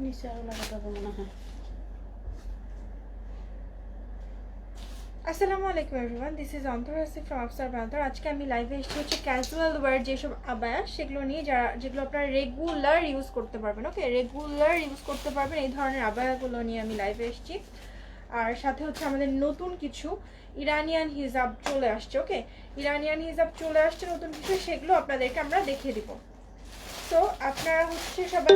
নিচে আরো লাগাতে হবে মনে হয়। আসসালামু আলাইকুম এভরিওয়ান, দিস ইজ অন্তর হাসি ফ্রম আফসার বান্তর। আজকে আমি লাইভে এসেছি হচ্ছে ক্যাজুয়াল ওয়্যার যেসব আবায়া সেগুলো নিয়ে, যেগুলো আপনারা রেগুলার ইউজ করতে পারবেন। ওকে, রেগুলার ইউজ করতে পারবেন এই ধরনের আবায়াগুলো নিয়ে আমি লাইভে এসেছি। আর সাথে হচ্ছে আমাদের নতুন কিছু ইরানিয়ান হিজাব চলে আসছে। ওকে, ইরানিয়ান হিজাব চলে আসছে নতুন কিছু, সেগুলো আপনাদেরকে আমরা দেখিয়ে দিব। তো আপনারা হচ্ছে সবাই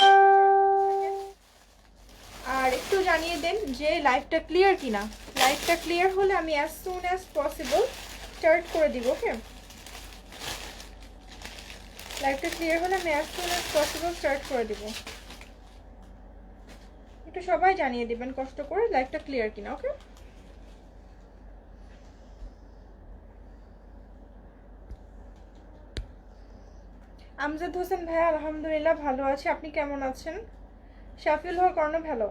আর একটু জানিয়ে দেন যে লাইভটা ক্লিয়ার কিনা। লাইভটা ক্লিয়ার হলে আমি as soon as possible start করে দিব। ওকে, লাইভটা ক্লিয়ার হলে আমি as soon as possible start করে দিব। একটু সবাই জানিয়ে দিবেন কষ্ট করে লাইভটা ক্লিয়ার কিনা। ওকে, আমজাদ হোসেন ভাইয়া আলহামদুলিল্লাহ ভালো আছে, আপনি কেমন আছেন? শাফিল হক কর্ণ ভালো।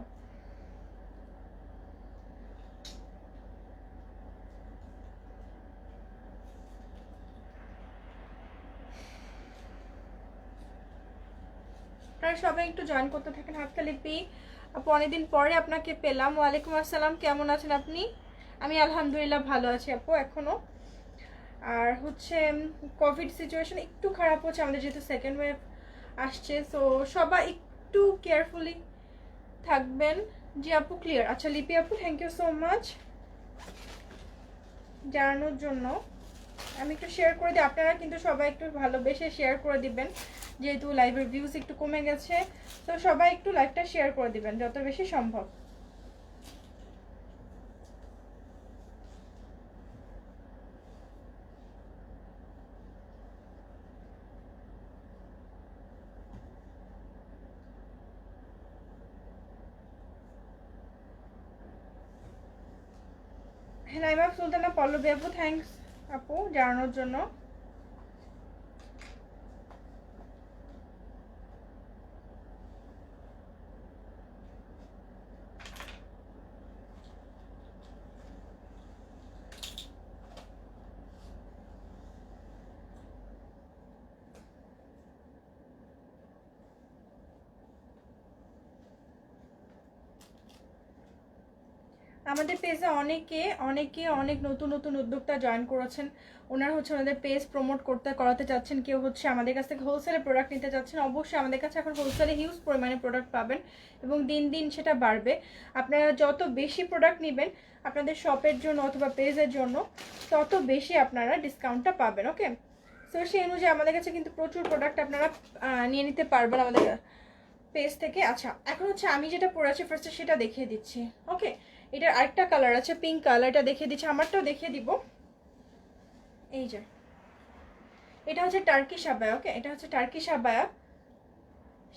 আপনারা সবাই একটু জয়েন করতে থাকেন। হাততালি পি আপু, অনেকদিন পরে আপনাকে পেলাম। ওয়ালাইকুম আসসালাম, কেমন আছেন আপনি? আমি আলহামদুলিল্লাহ ভালো আছি আপু এখনো। আর হচ্ছে কোভিড সিচুয়েশন একটু খারাপ হচ্ছে আমাদের, যেহেতু সেকেন্ড ওয়েভ আসছে। সো সবাই একটু কেয়ারফুলি থাকবেন। জি আপু ক্লিয়ার। আচ্ছা লিপি আপু, থ্যাংক ইউ সো মাচ জানানোর জন্য। আমি একটু শেয়ার করে দিই, আপনারা কিন্তু সবাই একটু ভালোবেসে শেয়ার করে দিবেন, যেহেতু লাইভের ভিউজ একটু কমে গেছে। তো সবাই একটু লাইভটা শেয়ার করে দিবেন যত বেশি সম্ভব। হ্যাঁ নাইমা সুলতানা পল্লবী আপু, থ্যাংকস আপু জানানোর জন্য। আমাদের পেজে অনেক নতুন নতুন উদ্যোক্তা জয়েন করেছেন। ওনারা হচ্ছে ওনাদের পেজ প্রমোট করাতে চাচ্ছেন। কেউ হচ্ছে আমাদের কাছ থেকে হোলসেলে প্রোডাক্ট নিতে চাচ্ছেন। অবশ্যই আমাদের কাছে এখন হোলসেলে হিউজ পরিমাণে প্রোডাক্ট পাবেন এবং দিন দিন সেটা বাড়বে। আপনারা যত বেশি প্রোডাক্ট নেবেন আপনাদের শপের জন্য অথবা পেজের জন্য, তত বেশি আপনারা ডিসকাউন্টটা পাবেন। ওকে, সো সেই অনুযায়ী আমাদের কাছে কিন্তু প্রচুর প্রোডাক্ট আপনারা নিয়ে নিতে পারবেন আমাদের পেজ থেকে। আচ্ছা, এখন হচ্ছে আমি যেটা পরে আছি ফার্স্টে সেটা দেখিয়ে দিচ্ছি। ওকে, এটার আরেকটা কালার আছে পিঙ্ক কালারটা দেখিয়ে দিচ্ছি, আমারটাও দেখিয়ে দিব। এই যে এটা হচ্ছে টার্কিশ আবায়া। ওকে, এটা হচ্ছে টার্কিশ আবায়া।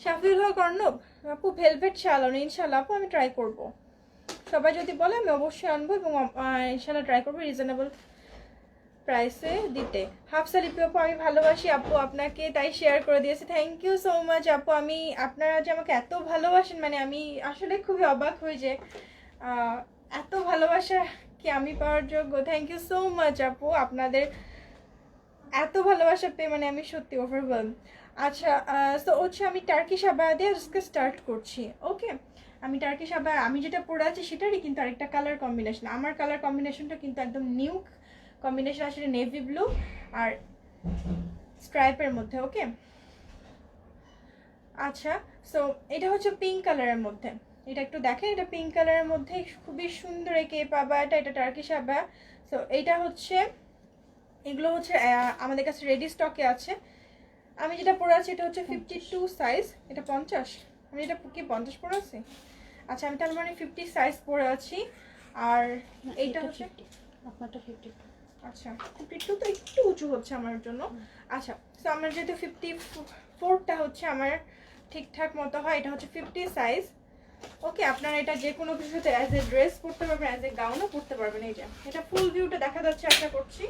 শাফিউল হক অর্ণব আপু, ভেলভেট শাল ইনশাল্লাহ আপু আমি ট্রাই করব। সবাই যদি বলে আমি অবশ্যই আনবো এবং ইনশাল্লাহ ট্রাই করবো রিজনেবল প্রাইসে দিতে। হাফসা লিপি আপু, আমি ভালোবাসি আপু আপনাকে, তাই শেয়ার করে দিয়েছি। থ্যাংক ইউ সো মাচ আপু। আমি আপনারা যে আমাকে এত ভালোবাসেন, মানে আমি আসলে খুবই অবাক হই যে এত ভালোবাসা কি আমি পাওয়ার যোগ্য। থ্যাংক ইউ সো মাচ আপু, আপনাদের এত ভালোবাসা পেয়ে মানে আমি সত্যি ওভারওয়েলম। আচ্ছা, তো হচ্ছে আমি টার্কিশ আবায়া দিয়ে আজকে স্টার্ট করছি। ওকে, আমি টার্কিশ আবায়া আমি যেটা পরে আছি সেটারই কিন্তু আরেকটা কালার কম্বিনেশন। আমার কালার কম্বিনেশনটা কিন্তু একদম নিউ কম্বিনেশন, আসলে নেভি ব্লু আর স্ট্রাইপের মধ্যে। ওকে, আচ্ছা, সো এটা হচ্ছে পিঙ্ক কালারের মধ্যে। এটা একটু দেখেন, এটা পিঙ্ক কালারের মধ্যে খুবই সুন্দর এই কেপ আবায়াটা, এটা টার্কিশ আবায়া। সো এইটা হচ্ছে, এগুলো হচ্ছে আমাদের কাছে রেডি স্টকে আছে। আমি যেটা পরে আছি এটা হচ্ছে 52 সাইজ, এটা 50। আমি এটা কি 50 পরে আছি? আচ্ছা, আমি তার মানে 50 সাইজ পরে আছি। আর এইটা হচ্ছে আপনারটা 50। আচ্ছা, 52 তো একটু উঁচু হচ্ছে আমার জন্য। আচ্ছা, তো আমার যেহেতু 54টা হচ্ছে আমার ঠিকঠাক মতো হয়, এটা হচ্ছে 50 সাইজ। ওকে, আপনারা এটা যে কোনো কিছুতে অ্যাজ এ ড্রেস পরতে পারবেন, অ্যাজ এ গাউনও পরতে পারবেন। এই যে এটা ফুল ভিউটা দেখা যাচ্ছে আশা করছি।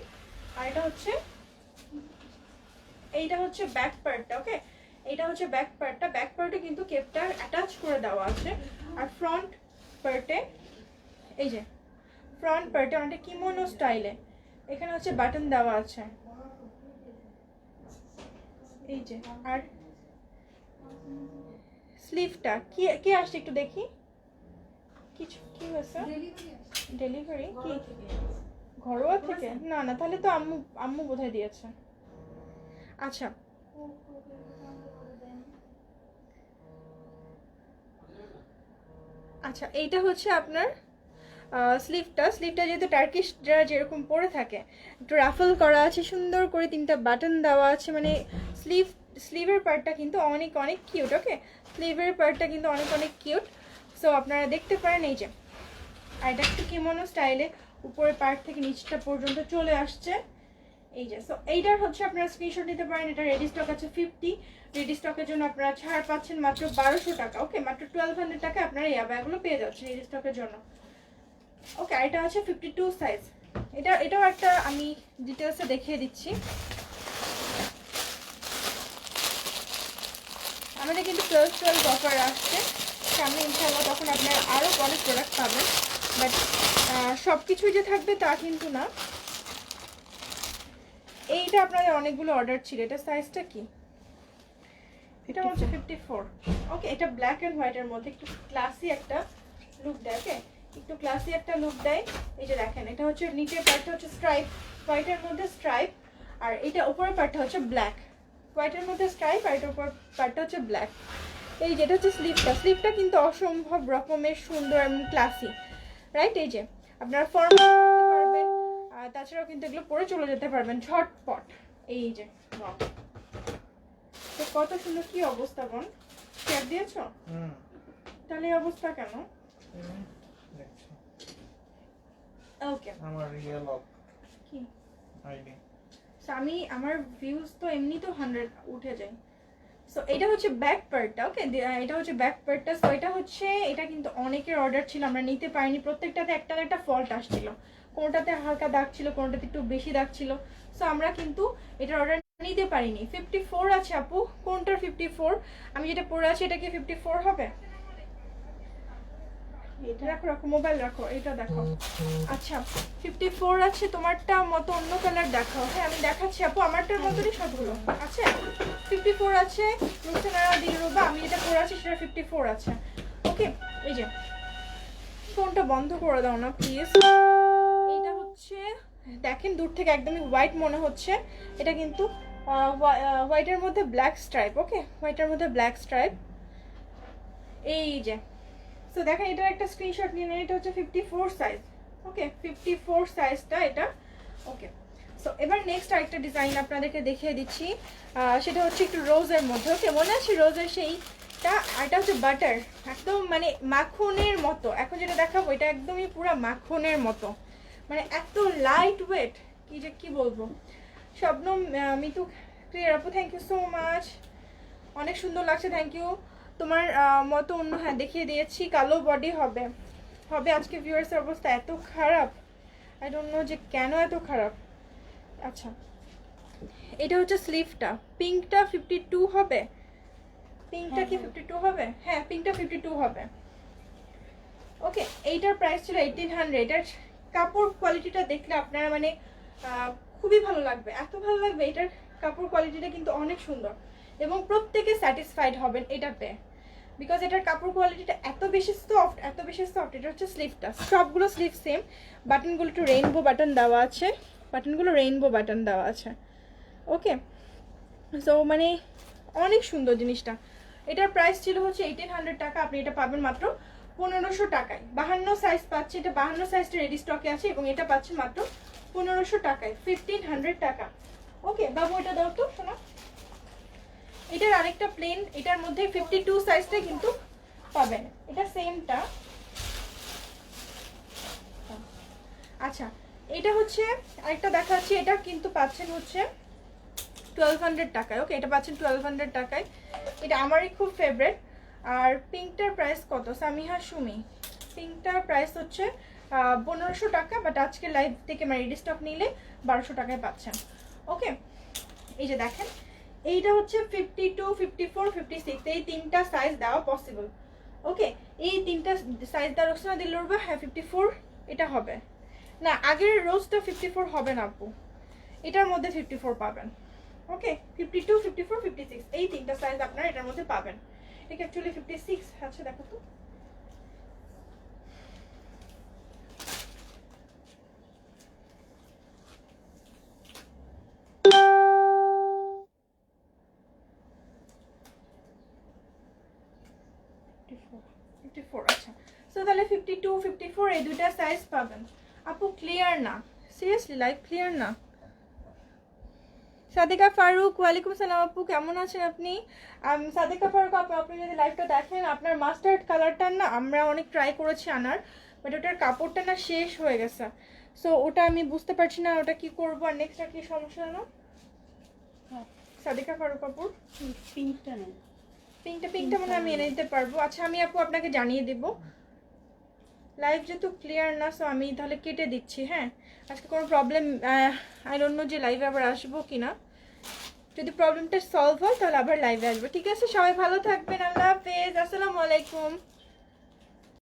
আর এটা হচ্ছে, এইটা হচ্ছে ব্যাক পার্টটা। ওকে, এটা হচ্ছে ব্যাক পার্টটা। ব্যাক পার্টে কিন্তু কেপটা অ্যাটাচ করে দেওয়া আছে। আর ফ্রন্ট পার্টে, এই যে ফ্রন্ট পার্টে অনেকটা কিমোনো স্টাইলে এখানে হচ্ছে বাটন দেওয়া আছে। এই যে, আর স্লিভটা কি কি আসছে একটু দেখি, কিছু কি হয়েছে? ডেলিভারি কি ঘরোয়া থেকে? না না, তাহলে তো আম্মু আম্মু বোধহয় দিয়েছে। আচ্ছা আচ্ছা, এইটা হচ্ছে আপনার স্লিভটা যেহেতু টার্কিশরা যেরকম পরে থাকে, একটু রাফল করা আছে, সুন্দর করে 3টা বাটন দেওয়া আছে, মানে স্লিভের পার্টটা কিন্তু অনেক অনেক কিউট। ওকে, স্লিভের পার্টটা কিন্তু অনেক অনেক কিউট। সো আপনারা দেখতে পারেন এই যে, আর এটা একটু কিমোনো স্টাইলে উপরের পার্ট থেকে নিচটা পর্যন্ত চলে আসছে এই যে। সো এইটার হচ্ছে আপনারা স্ক্রিনশট নিতে পারেন। এটা রেডি স্টক আছে 50, রেডি স্টকের জন্য আপনারা ছাড় পাচ্ছেন মাত্র 1200 টাকা। ওকে, মাত্র 1200 টাকা আপনারা এই আবায়াগুলো পেয়ে যাচ্ছেন রেডি স্টকের জন্য। ওকে, এটা আছে 52 সাইজ। এটাও একটা আমি ডিটেলসে দেখিয়ে দিচ্ছি। আমাদের কিন্তু 12/12 অফার আসছে সামনে, ইনশাআল্লাহ তখন আপনারা আরও অনেক প্রোডাক্ট পাবেন, বাট সব কিছুই যে থাকবে তা কিন্তু না। এইটা আপনাদের অনেকগুলো অর্ডার ছিল, এটা সাইজটা কি? এটা হচ্ছে 54। ওকে, এটা ব্ল্যাক অ্যান্ড হোয়াইটের মধ্যে একটু ক্লাসি একটা লুক দেয়। ওকে, একটু ক্লাসি একটা লুক দেয়। এই যে দেখেন, এটা হচ্ছে নিচের পার্টটা হচ্ছে স্ট্রাইপ, হোয়াইটের মধ্যে স্ট্রাইপ, আর এটা উপরের পার্টটা হচ্ছে ব্ল্যাক, হোয়াইটের মধ্যে স্ট্রাইপ, আর এটার উপর পার্টটা হচ্ছে ব্ল্যাক। এই যেটা হচ্ছে স্লিভটা কিন্তু অসম্ভব রকমের সুন্দর এবং ক্লাসি, রাইট? এই যে আপনারা ফর্মাল করতে পারবেন, তাছাড়াও কিন্তু এগুলো পরে চলে যেতে পারবেন ঝটপট। এই যে তো কত সুন্দর, কি অবস্থা বোন, শেয়ার দিয়েছো? তাহলে এই অবস্থা কেন? ওকে, আমার রিয়েল কি আইডি আমি আমার ভিউজ তো এমনি তো 100 উঠে যায়। সো এটা হচ্ছে ব্যাক পার্টটা। ওকে, এটা হচ্ছে ব্যাক পার্টটা। সো এটা কিন্তু অনেকের অর্ডার ছিল, আমরা নিতে পারিনি। প্রত্যেকটাতে একটা না একটা ফল্ট আসছিল, কোনটাতে হালকা দাগ ছিল, কোনটাতে একটু বেশি দাগ ছিল। সো আমরা কিন্তু এটার অর্ডার নিতে পারিনি। 54 আছে আপু, কোনটার 54? আমি যেটা পরে আছি এটা কি 54 হবে? এটা রাখো, রাখো মোবাইল রাখো, এটা দেখো। আচ্ছা 54 আছে, তোমারটা মতো অন্য কালার দেখাও। হ্যাঁ আমি দেখাচ্ছি আপু, আমারটার মতনই সবগুলো আছে। 54 আছে রুসেনারা দিলরুবা, আমি যেটা পরে আছি সেটা 54 আছে। ওকে, এই যে ফোনটা বন্ধ করে দাও না প্লিজ। এইটা হচ্ছে দেখেন দূর থেকে একদমই হোয়াইট মনে হচ্ছে, এটা কিন্তু হোয়াইটের মধ্যে ব্ল্যাক স্ট্রাইপ। ওকে, হোয়াইটের মধ্যে ব্ল্যাক স্ট্রাইপ। এই যে সো দেখেন, এটার একটা স্ক্রিনশট নিয়ে নেন। এটা হচ্ছে 54 সাইজ। ওকে, 54 সাইজটা এটা। ওকে, সো এবার নেক্সট আরেকটা ডিজাইন আপনাদেরকে দেখিয়ে দিচ্ছি, সেটা হচ্ছে একটু রোজের মধ্যে। ওকে, মনে আছে রোজের সেইটা? আর এটা হচ্ছে বাটার, একদম মানে মাখনের মতো। এখন যেটা দেখাবো এটা একদমই পুরো মাখনের মতো, মানে এত লাইট ওয়েট, কি যে কি বলবো। শবনম মিতু ক্লিয়ার আপু, থ্যাংক ইউ সো মাচ, অনেক সুন্দর লাগছে, থ্যাংক ইউ। তোমার মতো অন্য, হ্যাঁ দেখিয়ে দিয়েছি, কালো বডি হবে। আজকে ভিউয়ার্সের অবস্থা এত খারাপ, আই ডোন্ট নো যে কেন এত খারাপ। আচ্ছা, এটা হচ্ছে স্লিভটা, পিঙ্কটা 52 হবে। পিঙ্কটা কি 52 হবে? হ্যাঁ পিঙ্কটা 52 হবে। ওকে, এইটার প্রাইস ছিল 1800। এটার কাপড় কোয়ালিটিটা দেখলে আপনারা মানে খুবই ভালো লাগবে, এত ভালো লাগবে। এটার কাপড় কোয়ালিটিটা কিন্তু অনেক সুন্দর এবং প্রত্যেকে স্যাটিসফাইড হবেন এটা পেয়ে, বিকজ এটার কাপড় কোয়ালিটিটা এত বেশি সফট, এত বেশি সফট। এটা হচ্ছে স্লিভটা, সবগুলো স্লিভ সেম, বাটনগুলো একটু রেইনবো বাটন দেওয়া আছে, বাটনগুলো রেইনবো বাটন দেওয়া আছে। ওকে, সো মানে অনেক সুন্দর জিনিসটা। এটার প্রাইস ছিল হচ্ছে 1800 টাকা, আপনি এটা পাবেন মাত্র 1500 টাকায়। 52 সাইজ পাচ্ছে, এটা 52 সাইজটা রেডি স্টকে আছে এবং এটা পাচ্ছেন মাত্র 1500 টাকায়, 1500 টাকা। ওকে বাবু, এটা দাও তো শোনো। এটার আরেকটা প্লেন, এটার মধ্যে 52 সাইজটা কিন্তু পাবেন, এটা সেমটা। আচ্ছা, এটা হচ্ছে আরেকটা দেখাচ্ছি, এটা কিন্তু পাচ্ছেন হচ্ছে 1200 টাকায়। ওকে, এটা পাচ্ছেন 1200 টাকায়, এটা আমারই খুব ফেভারিট। আর পিঙ্কটার প্রাইস কত সামিহা সুমি? পিঙ্কটার প্রাইস হচ্ছে 1500 টাকা, বাট আজকে লাইভ থেকে মানে রেডি স্টক নিলে 1200 টাকায় পাচ্ছেন। ওকে, এই যে দেখেন, এইটা হচ্ছে 52, 54, 56, এই তিনটা সাইজ দেওয়া পসিবল। ওকে, এই তিনটা সাইজ দেওয়া রোসনা দিলরুবা, হ্যাঁ 54 এটা হবে না, আগের রোজটা 54 হবে না আপু, এটার মধ্যে 54 পাবেন। ওকে, 52, 54, 56 এই তিনটা সাইজ আপনারা এটার মধ্যে পাবেন। ফ্যাব্রিক অ্যাকচুয়ালি 56 আচ্ছা দেখো তো আচ্ছা সো তাহলে 52 54 এই দুইটা সাইজ পাবেন আপু ক্লিয়ার না সিরিয়াসলি লাইভ ক্লিয়ার না সাদিকা ফারুক ওয়ালাইকুম সালাম আপু কেমন আছেন আপনি সাদিকা ফারুক আপু আপনি যদি লাইভটা দেখেন আপনার মাস্টার্ড কালারটা না আমরা অনেক ট্রাই করেছি আনার বাট ওটার কাপড়টা না শেষ হয়ে গেছে সো ওটা আমি বুঝতে পারছি না ওটা কি করবো আর নেক্সট আর কি সমস্যা না সাদিকা ফারুক আপু পিঙ্কটা নেই পিঙ্কটা মনে হয় আমি এনে দিতে পারবো আচ্ছা আমি আপু আপনাকে জানিয়ে দেবো লাইভ যেহেতু ক্লিয়ার না সো আমি তাহলে কেটে দিচ্ছি হ্যাঁ আজকে কোনো প্রবলেম আই ডোন্ট নো যে লাইভে আবার আসবো কি না যদি প্রবলেমটা সলভ হয় তাহলে আবার লাইভে আসবো ঠিক আছে সবাই ভালো থাকবেন আল্লাহ হাফেজ আসসালামু আলাইকুম